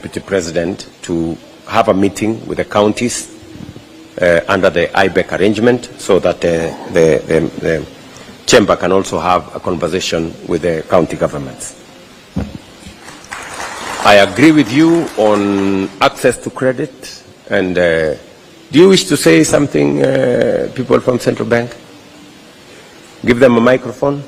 Deputy President to have a meeting with the counties under the IBEC arrangement, so that the Chamber can also have a conversation with the county governments. I agree with you on access to credit. And do you wish to say something, people from Central Bank? Give them a microphone.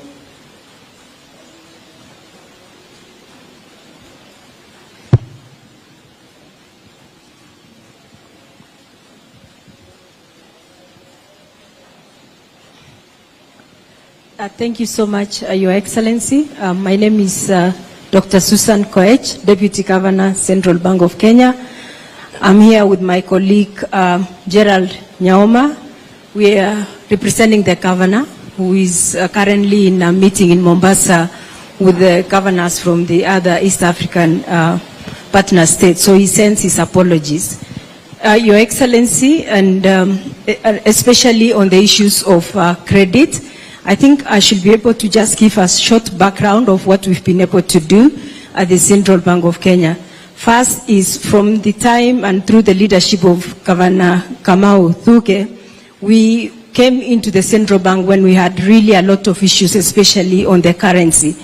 Thank you so much, Your Excellency. My name is Dr. Susan Koech, Deputy Governor, Central Bank of Kenya. I'm here with my colleague, Gerald Nyaoma. We are representing the governor, who is currently in a meeting in Mombasa with the governors from the other East African partner states. So he sends his apologies. Your Excellency, and especially on the issues of credit, I think I should be able to just give a short background of what we've been able to do at the Central Bank of Kenya. First is from the time and through the leadership of Governor Kamau Thuke, we came into the Central Bank when we had really a lot of issues, especially on the currency.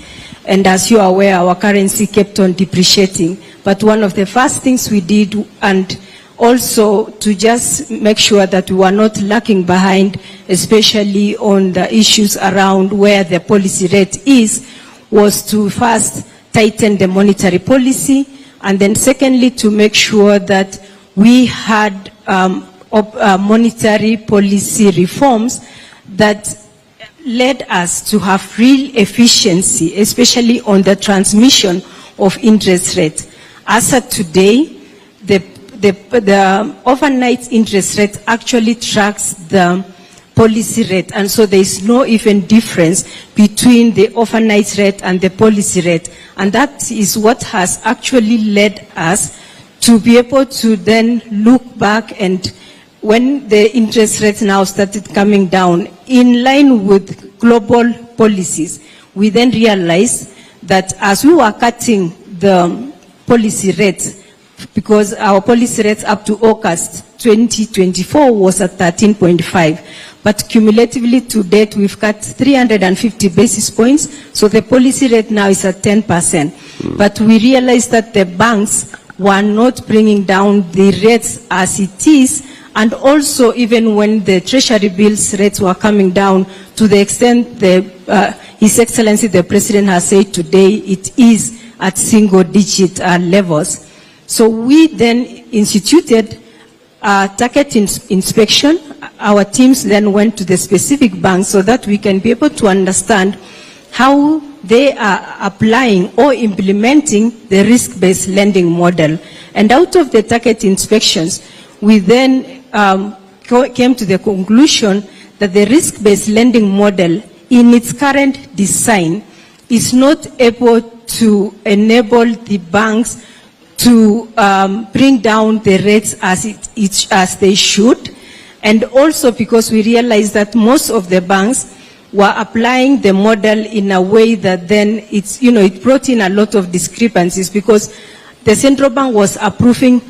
And as you are aware, our currency kept on depreciating. But one of the first things we did, and also to just make sure that we were not lacking behind, especially on the issues around where the policy rate is, was to first tighten the monetary policy, and then secondly to make sure that we had monetary policy reforms that led us to have real efficiency, especially on the transmission of interest rate. As of today, the overnight interest rate actually tracks the policy rate, and so there is no even difference between the overnight rate and the policy rate, and that is what has actually led us to be able to then look back, and when the interest rates now started coming down in line with global policies, we then realized that as we were cutting the policy rates, because our policy rates up to August 2024 was at 13.5. But cumulatively to date, we've cut 350 basis points. So the policy rate now is at 10%. But we realized that the banks were not bringing down the rates as it is. And also, even when the treasury bills rates were coming down, to the extent His Excellency the President has said today, it is at single-digit levels. So we then instituted a target inspection. Our teams then went to the specific banks so that we can be able to understand how they are applying or implementing the risk-based lending model. And out of the target inspections, we then came to the conclusion that the risk-based lending model in its current design is not able to enable the banks to bring down the rates as they should, and also because we realized that most of the banks were applying the model in a way that then it brought in a lot of discrepancies, because the central bank was approving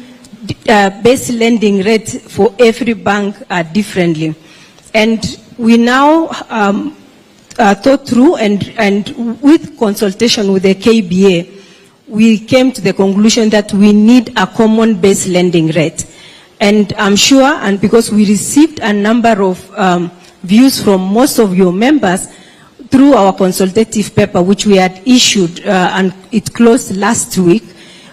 base lending rate for every bank differently, and we now thought through and with consultation with the KBA, we came to the conclusion that we need a common base lending rate. And I'm sure, and because we received a number of views from most of your members through our consultative paper, which we had issued and it closed last week,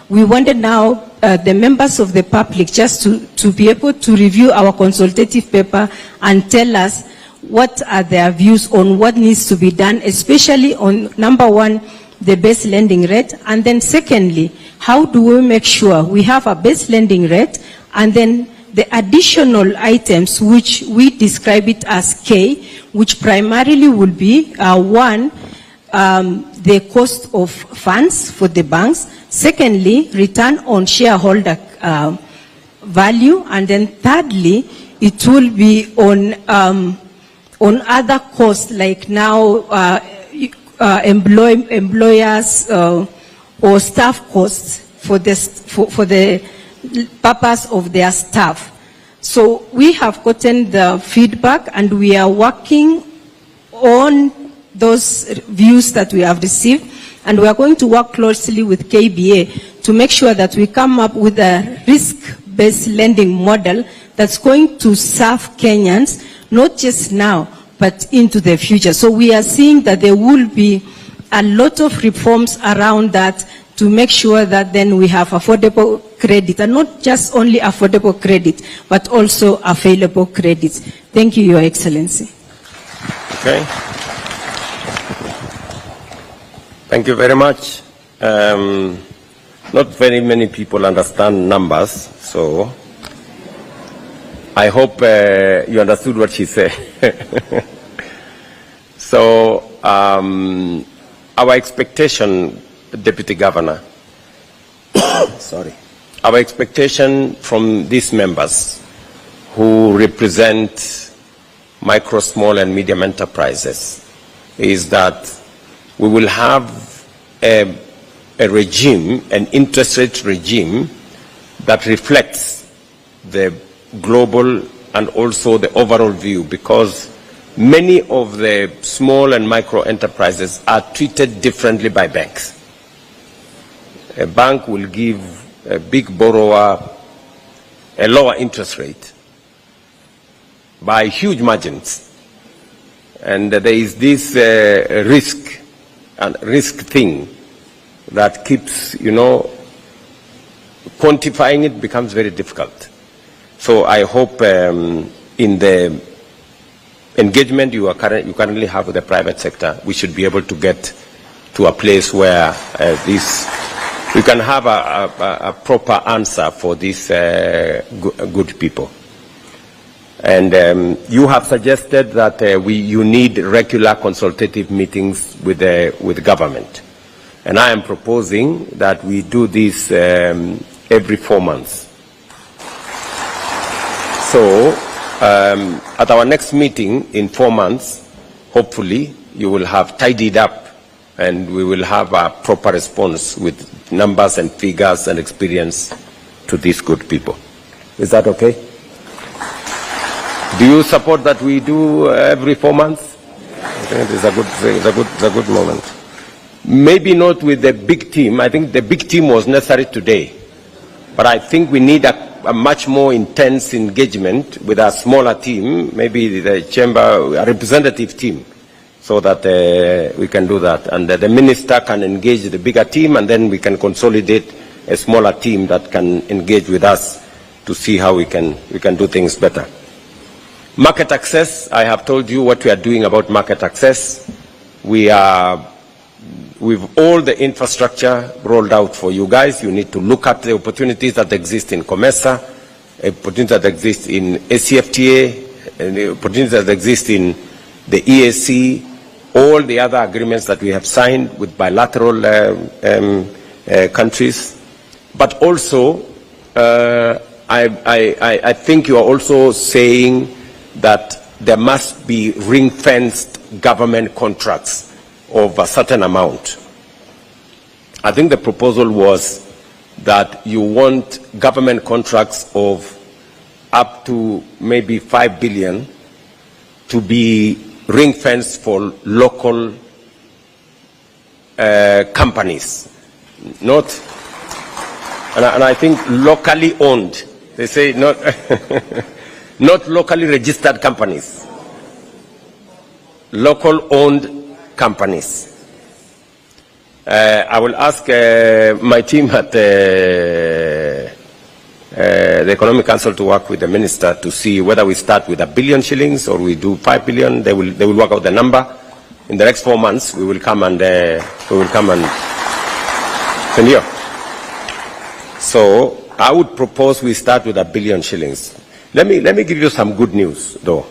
we wanted now the members of the public just to be able to review our consultative paper and tell us what are their views on what needs to be done, especially on number one, the base lending rate, and then secondly, how do we make sure we have a base lending rate, and then the additional items which we describe it as K, which primarily will be one, the cost of funds for the banks, secondly, return on shareholder value, and then thirdly, it will be on other costs like now employers or staff costs for the purpose of their staff. So we have gotten the feedback and we are working on those views that we have received, and we are going to work closely with KBA to make sure that we come up with a risk-based lending model that's going to serve Kenyans, not just now, but into the future. So we are seeing that there will be a lot of reforms around that to make sure that then we have affordable credit, and not just only affordable credit, but also available credit. Thank you, Your Excellency. Okay. Thank you very much. Not very many people understand numbers, so I hope you understood what she said. So our expectation, Deputy Governor, sorry, our expectation from these members who represent micro, small and medium enterprises is that we will have a regime, an interest rate regime that reflects the global and also the overall view, because many of the small and micro enterprises are treated differently by banks. A bank will give a big borrower a lower interest rate by huge margins. And there is this risk thing that keeps, quantifying it becomes very difficult. So I hope in the engagement you currently have with the private sector, we should be able to get to a place where we can have a proper answer for these good people. And you have suggested that you need regular consultative meetings with government. And I am proposing that we do this every 4 months. So at our next meeting in 4 months, hopefully you will have tidied up and we will have a proper response with numbers and figures and experience to these good people. Is that okay? Do you support that we do every 4 months? I think it's a good moment. Maybe not with the big team. I think the big team was necessary today. But I think we need a much more intense engagement with a smaller team, maybe the chamber, a representative team, so that we can do that. And the minister can engage the bigger team, and then we can consolidate a smaller team that can engage with us to see how we can do things better. Market access, I have told you what we are doing about market access. We are, with all the infrastructure rolled out for you guys, you need to look at the opportunities that exist in COMESA, opportunities that exist in ACFTA, and the opportunities that exist in the EAC, all the other agreements that we have signed with bilateral countries. But also, I think you are also saying that there must be ring-fenced government contracts of a certain amount. I think the proposal was that you want government contracts of up to maybe 5 billion to be ring-fenced for local companies, not, and I think locally owned. They say not, not locally registered companies, local owned companies. I will ask my team at the Economic Council to work with the minister to see whether we start with 1 billion shillings or we do 5 billion. They will work out the number. In the next 4 months, we will come and continue. So I would propose we start with 1 billion shillings. Let me give you some good news, though.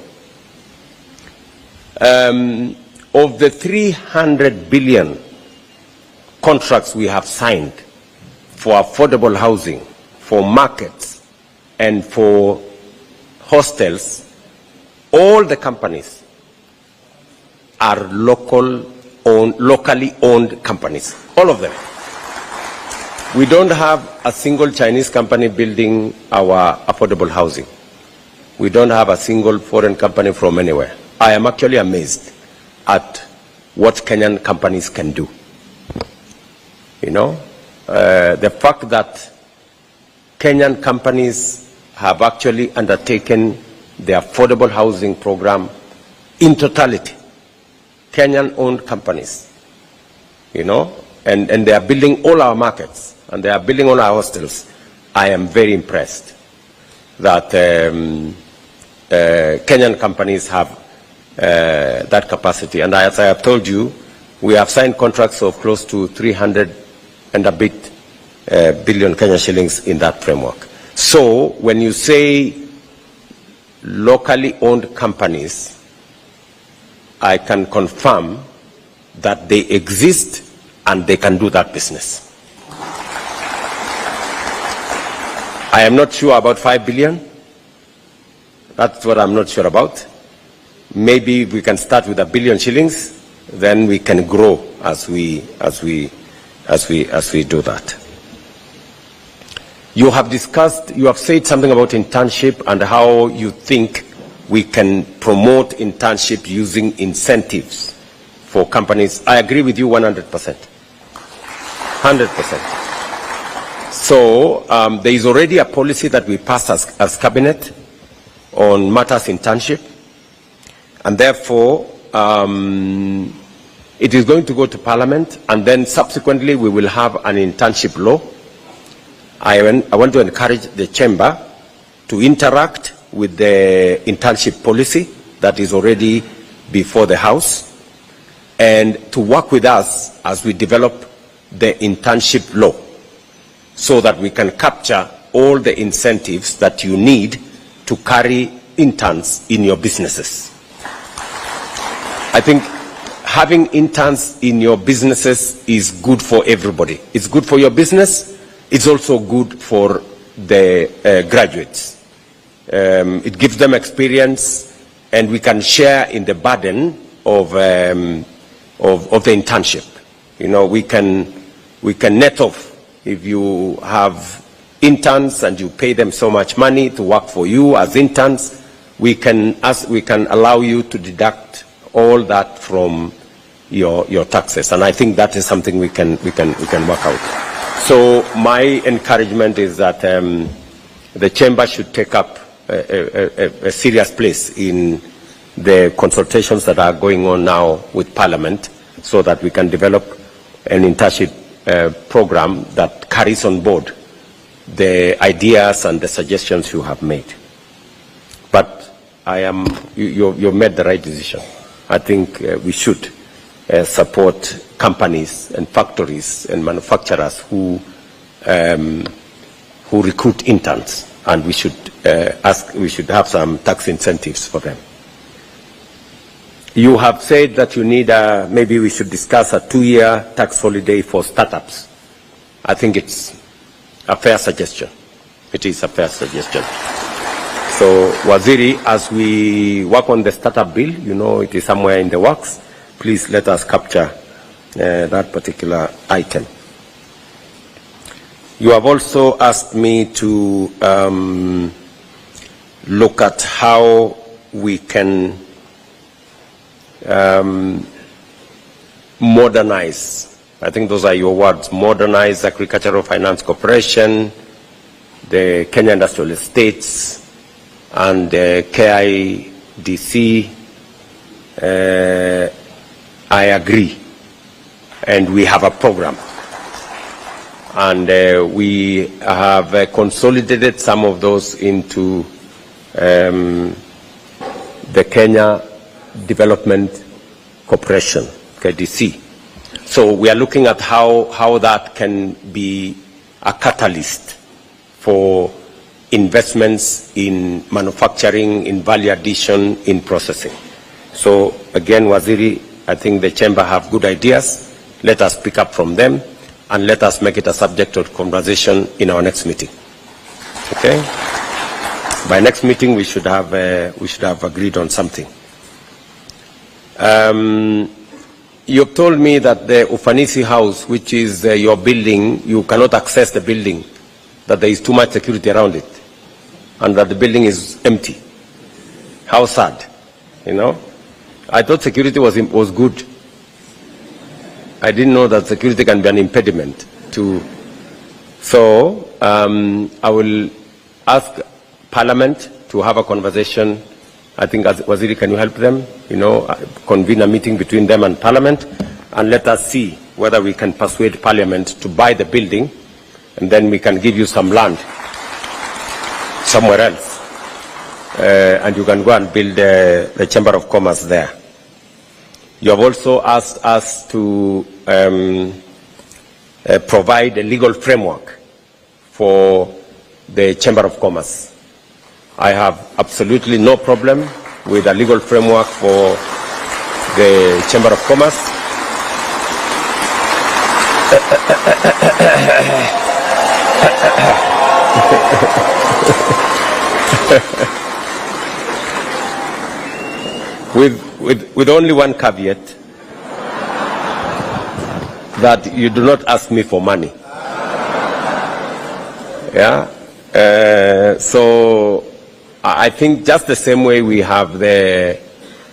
Of the 300 billion contracts we have signed for affordable housing, for markets, and for hostels, all the companies are locally owned companies, all of them. We don't have a single Chinese company building our affordable housing. We don't have a single foreign company from anywhere. I am actually amazed at what Kenyan companies can do. You know, the fact that Kenyan companies have actually undertaken the affordable housing program in totality. Kenyan-owned companies, you know, and they are building all our markets, and they are building all our hostels. I am very impressed that Kenyan companies have that capacity. And as I have told you, we have signed contracts of close to 300 and a bit billion Kenyan shillings in that framework. So when you say locally owned companies, I can confirm that they exist and they can do that business. I am not sure about 5 billion. That's what I'm not sure about. Maybe we can start with 1 billion shillings, then we can grow as we do that. You have discussed, you have said something about internship and how you think we can promote internship using incentives for companies. I agree with you 100%. 100%. So there is already a policy that we passed as cabinet on matters internship, and therefore it is going to go to Parliament, and then subsequently we will have an internship law. I want to encourage the Chamber to interact with the internship policy that is already before the House, and to work with us as we develop the internship law, so that we can capture all the incentives that you need to carry interns in your businesses. I think having interns in your businesses is good for everybody. It's good for your business. It's also good for the graduates. It gives them experience, and we can share in the burden of the internship. You know, we can net off. If you have interns and you pay them so much money to work for you as interns, we can allow you to deduct all that from your taxes, and I think that is something we can work out. So my encouragement is that the Chamber should take up a serious place in the consultations that are going on now with Parliament, so that we can develop an internship program that carries on board the ideas and the suggestions you have made. But you've made the right decision. I think we should support companies and factories and manufacturers who recruit interns, and we should have some tax incentives for them. You have said that you need maybe we should discuss a 2-year tax holiday for startups. I think it's a fair suggestion. It is a fair suggestion. So, Waziri, as we work on the startup bill, you know, it is somewhere in the works. Please let us capture that particular item. You have also asked me to look at how we can modernize, I think those are your words, modernize Agricultural Finance Corporation, the Kenya Industrial Estates, and the KIDC. I agree, and we have a program, and we have consolidated some of those into the Kenya Development Corporation, KDC. So we are looking at how that can be a catalyst for investments in manufacturing, in value addition, in processing. So again, Waziri, I think the Chamber have good ideas. Let us pick up from them, and let us make it a subject of conversation in our next meeting. Okay? By next meeting, we should have agreed on something. you've told me that the Ufanisi house, which is your building, you cannot access the building, that there is too much security around it, and that the building is empty. How sad, you know? I thought security was good. I didn't know that security can be an impediment to. So I will ask Parliament to have a conversation. I think, Waziri, can you help them? You know, convene a meeting between them and Parliament, and let us see whether we can persuade Parliament to buy the building, and then we can give you some land somewhere else, and you can go and build the Chamber of Commerce there. You have also asked us to provide a legal framework for the Chamber of Commerce. I have absolutely no problem with a legal framework for the Chamber of Commerce. with only one caveat, that you do not ask me for money. Yeah. So I think just the same way we have the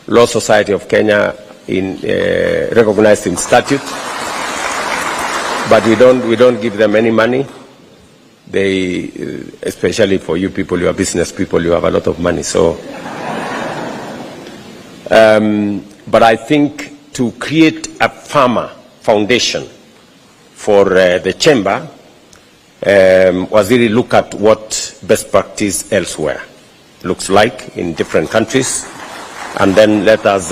Law Society of Kenya recognized in statute, but we don't give them any money. They, especially for you people, you are business people, you have a lot of money. So, but I think to create a farmer foundation for the chamber, Waziri, look at what best practice elsewhere looks like in different countries, and then let us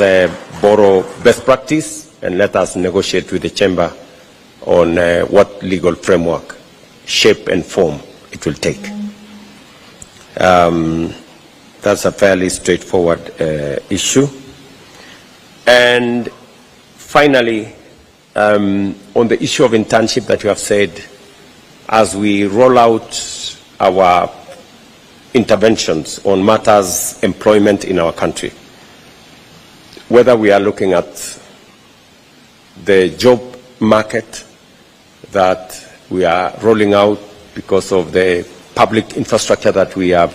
borrow best practice and let us negotiate with the chamber on what legal framework, shape and form it will take. That's a fairly straightforward issue. And finally, on the issue of internship that you have said, as we roll out our interventions on matters employment in our country, whether we are looking at the job market that we are rolling out because of the public infrastructure that we are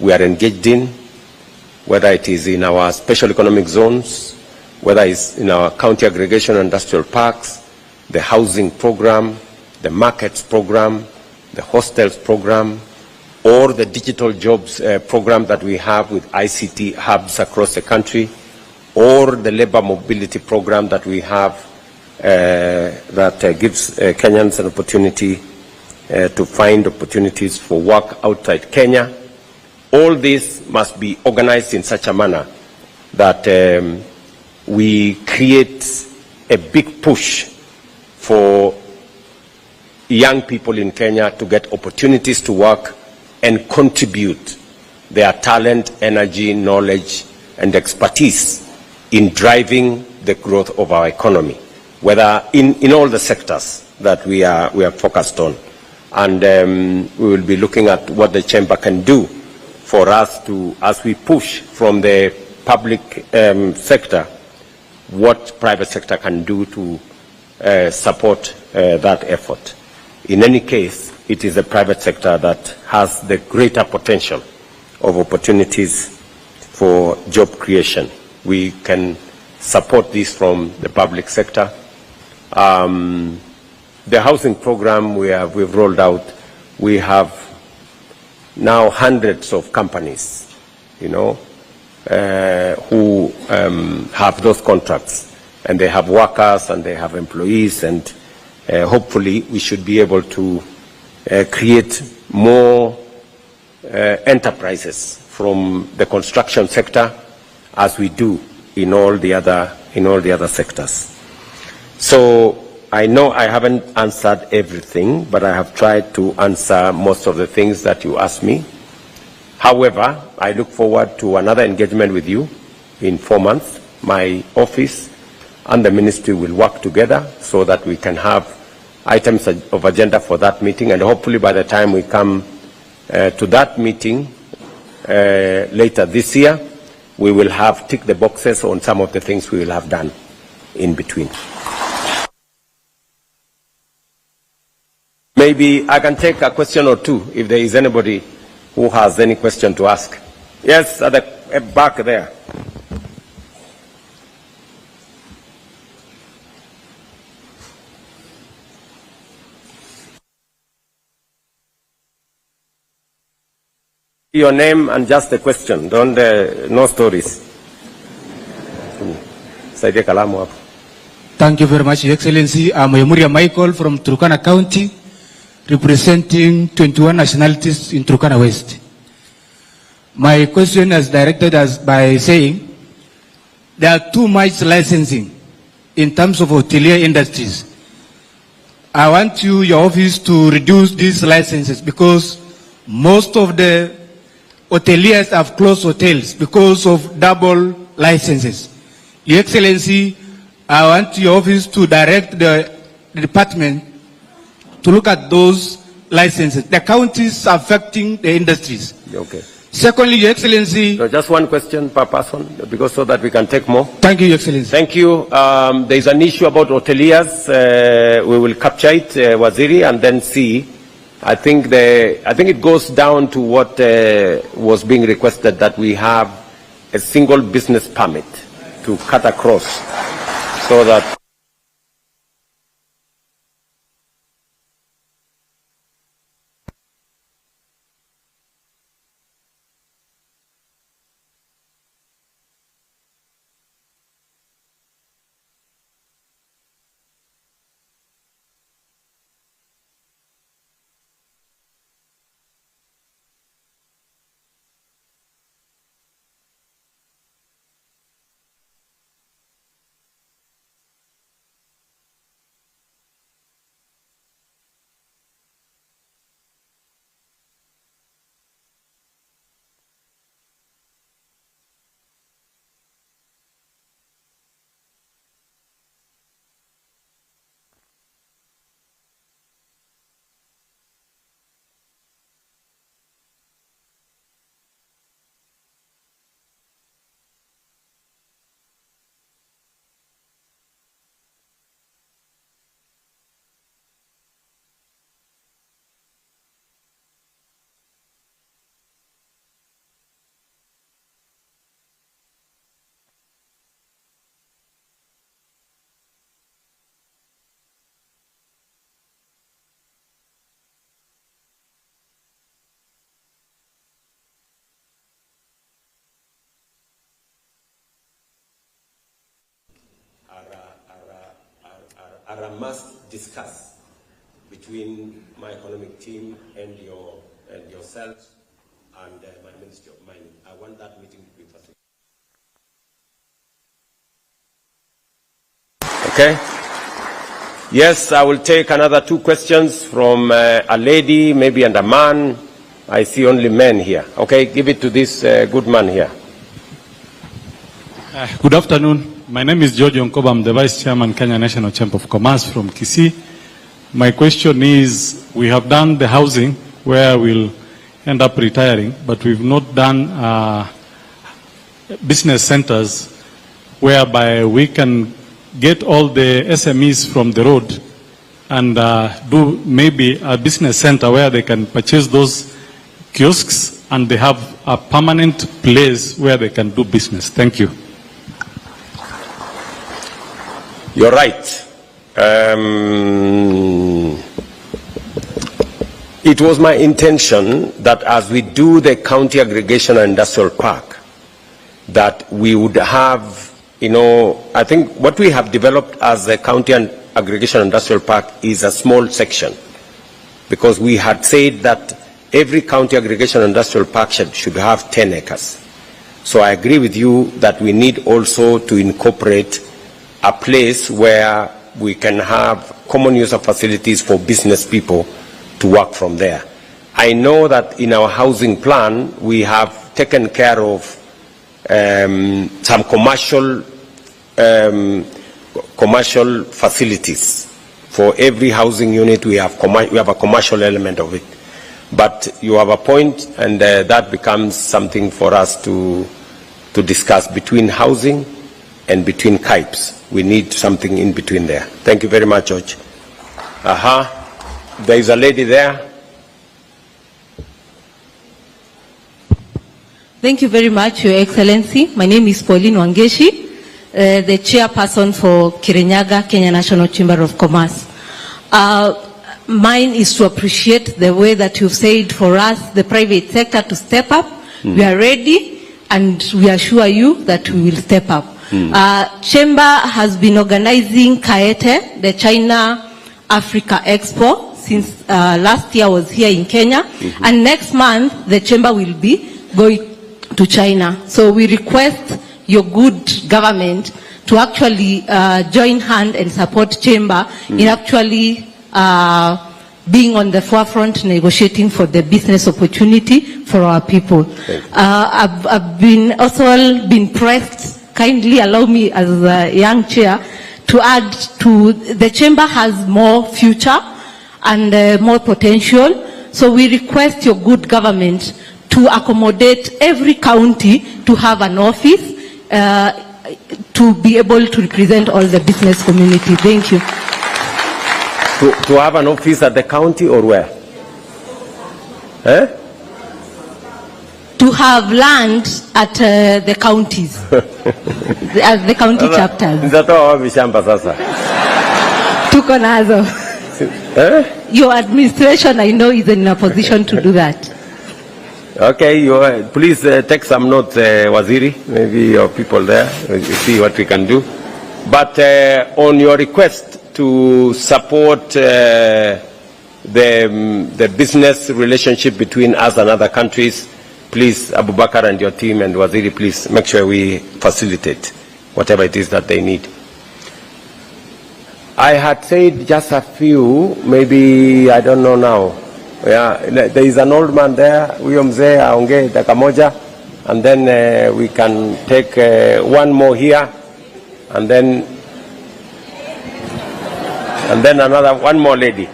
engaged in, whether it is in our special economic zones, whether it's in our county aggregation industrial parks, the housing program, the markets program, the hostels program, or the digital jobs program that we have with ICT hubs across the country, or the labor mobility program that we have that gives Kenyans an opportunity to find opportunities for work outside Kenya. All this must be organized in such a manner that we create a big push for young people in Kenya to get opportunities to work and contribute their talent, energy, knowledge, and expertise in driving the growth of our economy, whether in all the sectors that we are focused on. And we will be looking at what the chamber can do for us to, as we push from the public sector, what private sector can do to support that effort. In any case, it is the private sector that has the greater potential of opportunities for job creation. We can support this from the public sector. The housing program we've rolled out, we have now hundreds of companies, you know, who have those contracts, and they have workers and they have employees, and hopefully we should be able to create more enterprises from the construction sector as we do in all the other sectors. So I know I haven't answered everything, but I have tried to answer most of the things that you asked me. However, I look forward to another engagement with you in 4 months. My office and the ministry will work together so that we can have items of agenda for that meeting, and hopefully by the time we come to that meeting later this year, we will have ticked the boxes on some of the things we will have done. in between. Maybe I can take a question or two if there is anybody who has any question to ask. Yes, at the back there. Your name and just the question. Don't no stories. Thank you very much, Your Excellency. I'm Yemuria Michael from Turkana County, representing 21 nationalities in Turkana West. My question is directed by saying there are too much licensing in terms of hotelier industries. I want your office to reduce these licenses because most of the hoteliers have closed hotels because of double licenses. Your Excellency, I want your office to direct the department to look at those licenses. The counties affecting the industries. Okay. Secondly, Your Excellency. So just one question per person, because so that we can take more. Thank you, Your Excellency. Thank you. There is an issue about hoteliers. We will capture it, Waziri, and then see. I think it goes down to what was being requested, that we have a single business permit to cut across, so that are a must discuss between my economic team and yourself and my Ministry of Mining. I want that meeting to be facilitated. Okay. Yes, I will take another two questions from a lady, maybe, and a man. I see only men here. Okay, give it to this good man here. Good afternoon. My name is George Onkoba. I'm the Vice Chairman, Kenya National Chamber of Commerce from Kisii. My question is, we have done the housing where we'll end up retiring, but we've not done business centers whereby we can get all the SMEs from the road and do maybe a business center where they can purchase those kiosks and they have a permanent place where they can do business. Thank you. You're right. It was my intention that as we do the county aggregation and industrial park, that we would have, I think what we have developed as the county and aggregation and industrial park is a small section, because we had said that every county aggregation and industrial park should have 10 acres. So I agree with you that we need also to incorporate a place where we can have common use of facilities for business people to work from there. I know that in our housing plan, we have taken care of some commercial facilities. For every housing unit, we have a commercial element of it. But you have a point, and that becomes something for us to discuss between housing and between Kipes. We need something in between there. Thank you very much, George. There is a lady there. Thank you very much, Your Excellency. My name is Pauline Wangeshi, the chairperson for Kirinyaga, Kenya National Chamber of Commerce. Mine is to appreciate the way that you've said for us, the private sector, to step up. We are ready, and we assure you that we will step up. Chamber has been organizing Kaete, the China Africa Expo, since last year was here in Kenya, and next month the Chamber will be going to China. So we request your good government to actually join hand and support Chamber in actually being on the forefront, negotiating for the business opportunity for our people. I've been also been pressed. Kindly allow me, as a young chair, to add to the Chamber has more future and more potential. So we request your good government to accommodate every county to have an office to be able to represent all the business community. Thank you. To have an office at the county or where? To have land at the counties, at the county chapters. Tuko nazo. Your administration, I know, is in a position to do that. Okay, please take some notes, Waziri, maybe your people there, see what we can do. But on your request to support the business relationship between us and other countries, please, Abubakar and your team and Waziri, please make sure we facilitate whatever it is that they need. I had said just a few, maybe, I don't know now. Yeah, there is an old man there, huyo mzee aongee dakika moja, and then we can take one more here, and then another, one more lady.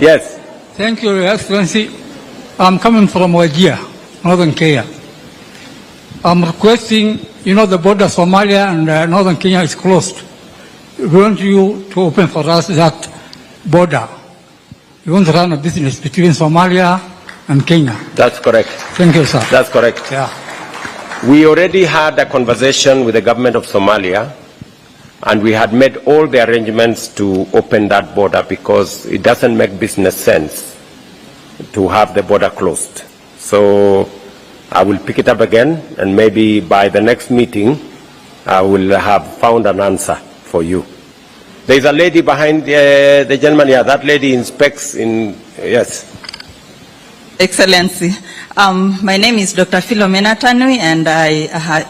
Yes. Thank you, Your Excellency. I'm coming from Wajir, Northern Kenya. I'm requesting, the border of Somalia and Northern Kenya is closed. We want you to open for us that border. We want to run a business between Somalia and Kenya. That's correct. Thank you, sir. That's correct. Yeah. We already had a conversation with the government of Somalia, and we had made all the arrangements to open that border because it doesn't make business sense to have the border closed. So I will pick it up again, and maybe by the next meeting, I will have found an answer for you. There is a lady behind the gentleman here. That lady inspects in, yes. Excellency, my name is Dr. Philomena Tanui, and I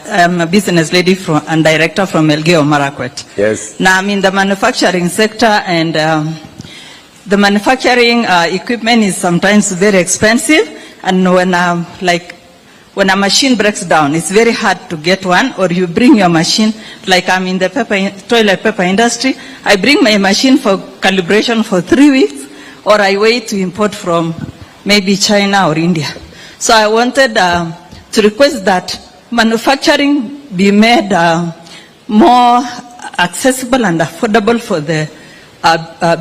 am a business lady and director from Elgeyo Marakwet. Yes. Now I'm in the manufacturing sector, and the manufacturing equipment is sometimes very expensive, and when a machine breaks down, it's very hard to get one, or you bring your machine, like I'm in the toilet paper industry, I bring my machine for calibration for 3 weeks, or I wait to import from maybe China or India. So I wanted to request that manufacturing be made more accessible and affordable for the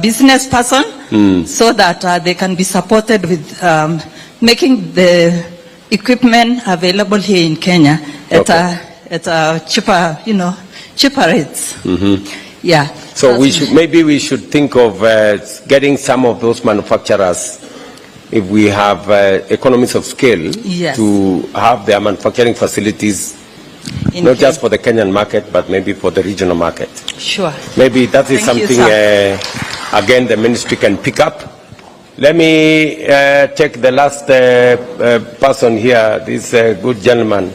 business person, so that they can be supported with making the equipment available here in Kenya at a cheaper, cheaper rates. Yeah. So maybe we should think of getting some of those manufacturers, if we have economies of scale, yes, to have their manufacturing facilities, not just for the Kenyan market, but maybe for the regional market. Sure. Maybe that is something, again, the ministry can pick up. Let me take the last person here, this good gentleman.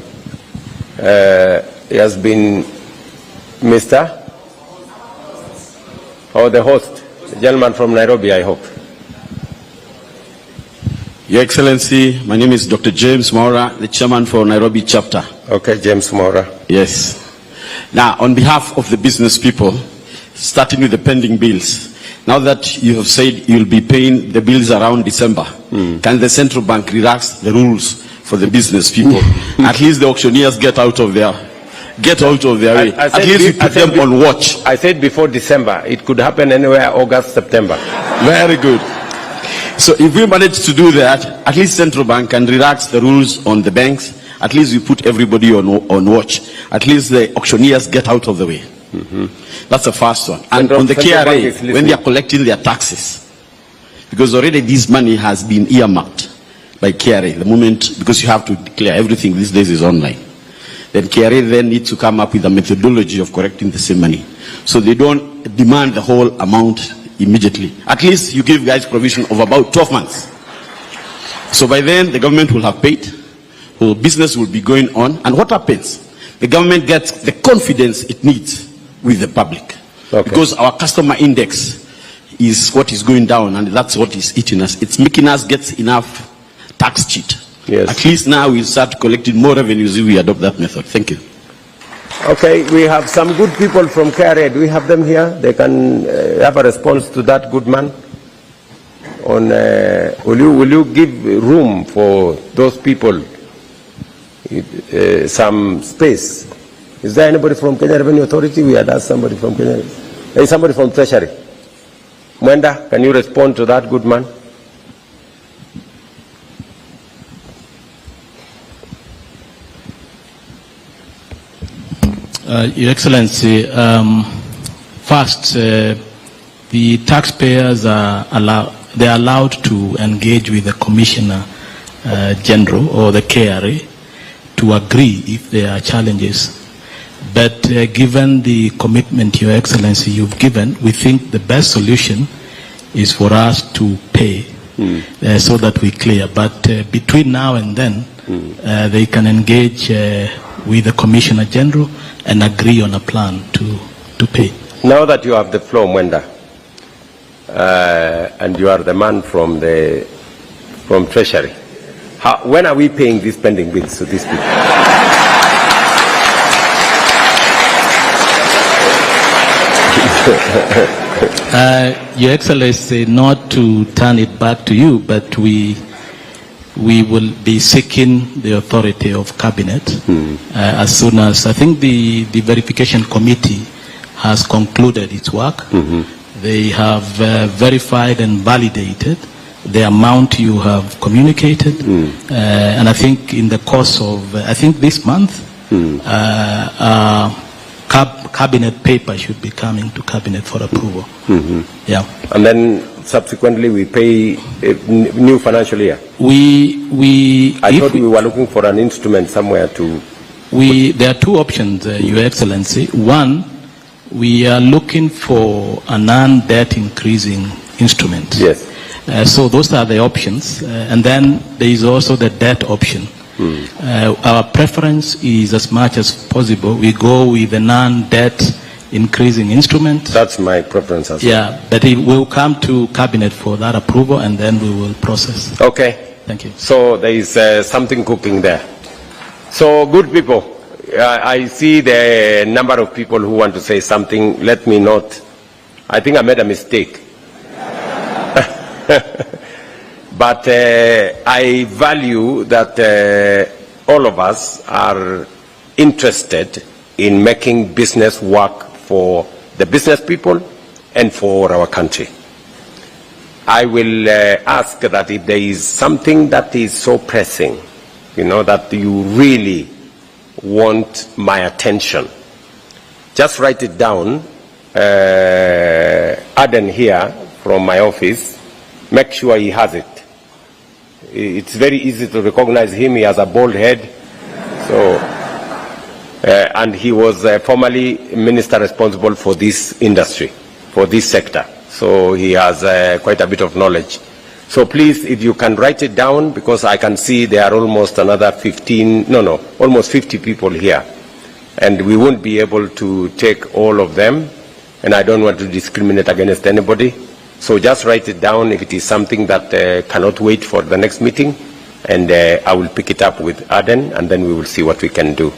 He has been Mr. or the host, the gentleman from Nairobi, I hope. Your Excellency, my name is Dr. James Maura, the chairman for Nairobi chapter. Okay, James Maura. Yes. Now, on behalf of the business people, starting with the pending bills, now that you have said you'll be paying the bills around December, can the central bank relax the rules for the business people? At least the auctioneers get out of their get out of their way. At least you put them on watch. I said before December. It could happen anywhere, August, September. Very good. So if we manage to do that, at least Central Bank can relax the rules on the banks. At least we put everybody on watch. At least the auctioneers get out of the way. That's the first one. And on the KRA, when they are collecting their taxes, because already this money has been earmarked by KRA, the moment, because you have to declare everything these days is online. Then KRA then needs to come up with a methodology of collecting the same money. So they don't demand the whole amount immediately. At least you give guys provision of about 12 months. So by then the government will have paid, whole business will be going on, and what happens? The government gets the confidence it needs with the public. Okay. Because our customer index is what is going down, and that's what is eating us. It's making us get enough tax cheat. Yes. At least now we'll start collecting more revenues if we adopt that method. Thank you. Okay, we have some good people from KRA. Do we have them here? They can have a response to that good man. On, will you give room for those people? Some space. Is there anybody from Kenya Revenue Authority? We had asked somebody from Kenya. Hey, somebody from Treasury. Mwenda, can you respond to that good man? Your Excellency, first, the taxpayers are allowed to engage with the Commissioner General or the KRA to agree if there are challenges. But given the commitment, Your Excellency, you've given, we think the best solution is for us to pay so that we clear. But between now and then, they can engage with the Commissioner General and agree on a plan to pay. Now that you have the floor, Mwenda, and you are the man from Treasury, when are we paying these pending bills to these people? Your Excellency, not to turn it back to you, but we will be seeking the authority of Cabinet as soon as, I think the verification committee has concluded its work. They have verified and validated the amount you have communicated. And I think in the course of, I think this month, Cabinet paper should be coming to Cabinet for approval. Yeah. And then subsequently we pay a new financial year. I thought we were looking for an instrument somewhere to. There are two options, Your Excellency. One, we are looking for a non-debt increasing instrument. Yes. So those are the options. And then there is also the debt option. Our preference is, as much as possible, we go with a non-debt increasing instrument. That's my preference as well. Yeah, but it will come to Cabinet for that approval, and then we will process. Okay. Thank you. So there is something cooking there. So good people, I see the number of people who want to say something. Let me not. I think I made a mistake. But I value that all of us are interested in making business work for the business people and for our country. I will ask that if there is something that is so pressing, that you really want my attention, just write it down. Aden here from my office, make sure he has it. It's very easy to recognize him. He has a bald head. So, and he was formerly minister responsible for this industry, for this sector. So he has quite a bit of knowledge. So please, if you can write it down, because I can see there are almost another almost 50 people here. And we won't be able to take all of them. And I don't want to discriminate against anybody. So just write it down if it is something that cannot wait for the next meeting, and I will pick it up with Aden, and then we will see what we can do.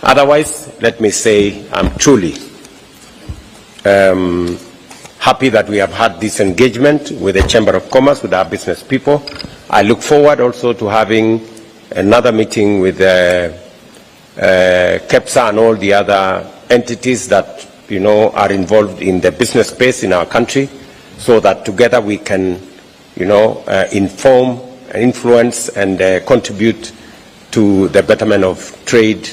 Otherwise, let me say I'm truly happy that we have had this engagement with the Chamber of Commerce, with our business people. I look forward also to having another meeting with KEPSA and all the other entities that, are involved in the business space in our country, so that together we can, inform, influence, and contribute to the betterment of trade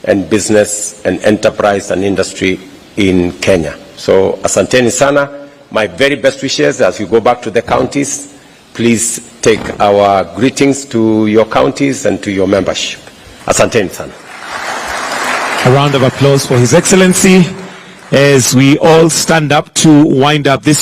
and business and enterprise and industry in Kenya. So, asanteni sana. My very best wishes as you go back to the counties. Please take our greetings to your counties and to your membership. Asanteni sana. A round of applause for His Excellency as we all stand up to wind up this meeting.